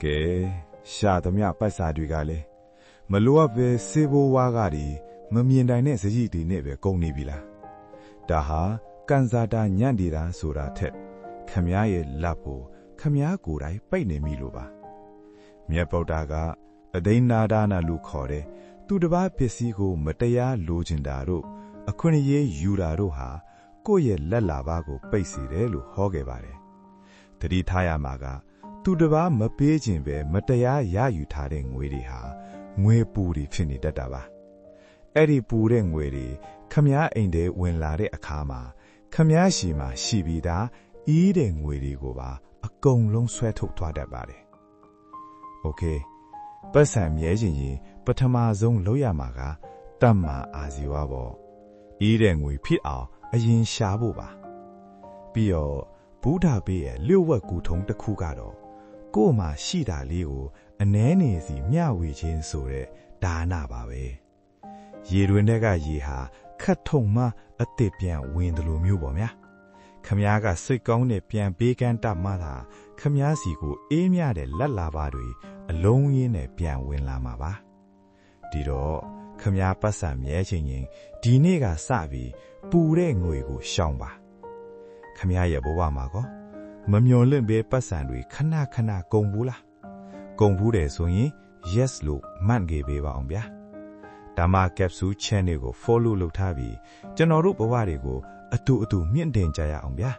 ကဲရှာသမျှပိုက်စာတွေကလည်းမလိုအပ်ပဲစေဘိုးဝါးကတွေမမြင်တိုင်းတဲ့စကြီးတွေနဲ့ပဲကုန်နေပြီလားဒါဟာကန်စာတာညံ့နေတာဆိုတာထက်ခမည်းရဲ့လက်ဖို့ခမည်းကိုယ်တိုင်ပိတ်နေပြီလို့ပါမြတ်ဗုဒ္ဓကအဒိဏဒါနလို့ခေါ်တဲ့သူတစ်ပါးပစ္စည်းကိုမတရားလိုချင်တာတို့အခွင့်အရေးယူတာတို့ဟာကိုယ့်ရဲ့လက်လာပါကိုပိတ်စေတယ်လို့ဟောခဲ့ပါတယ်တတိထားရမှာကသူတစ်ပါးမပေးခြင်းပဲမတရားရယူထားတဲ့ငွေတွေဟာငွေပူတွေဖြစ်နေတတ်တာပါအဲ့ဒီပူတဲ့ငွေတွေခမည်းအိမ်ထဲဝင်လာတဲ့အခါမှာခမည်းရှိမှရှိပြီးသားအီးတဲ့ငွေတွေကိုပါအကုန်လုံးဆွဲထုတ်သွားတတ်ပါတယ်โอเคပတ်စံမြဲခြင်းရင်ပထမဆုံးလုပ်ရမှာကတမ္မာအာဇီဝပေါ့အီးတဲ့ငွေဖြစ်အောင်အရင်ရှာဖို့ပါပြီးတော့ဘုရားပေးရဲ့လျှို့ဝှက်ကူထုံးတစ်ခုကတော့ကို့မှာရှိတာလေးကိုအနှဲနေစီမျှဝေခြင်းဆိုတဲ့ဒါနပါပဲရေတွင်တဲ့ကရေဟာခတ်ထုံမှအစ်စ်ပြန်ဝင်တယ်လို့မျိုးပေါ့ဗျာခမည်းကစိတ်ကောင်းနဲ့ပြန်ပေးကမ်းတတ်မှသာခမည်းစီကိုအေးမြတဲ့လက်လာပါတွေအလုံးရင်းနဲ့ပြန်ဝင်လာမှာပါဒီတော့ခမည်းပတ်စံမြဲချင်းရင်ဒီနေ့ကစပြီးပူတဲ့ငွေကိုရှောင်ပါခမည်းရဲ့ဘဝမှာကောမမျော်လင့်ပဲပတ်စံတွေခဏခဏကုန်ဘူးလားကုန်ဘူးတယ်ဆိုရင် yes လို့မှတ်ခဲ့ပေးပါအောင်ဗျာဒါမှ capsule channel ကို follow လုပ်ထားပြီးကျွန်တော်တို့ဘဝတွေကိုအတူမြင့်တင်ကြရအောင်ဗျာ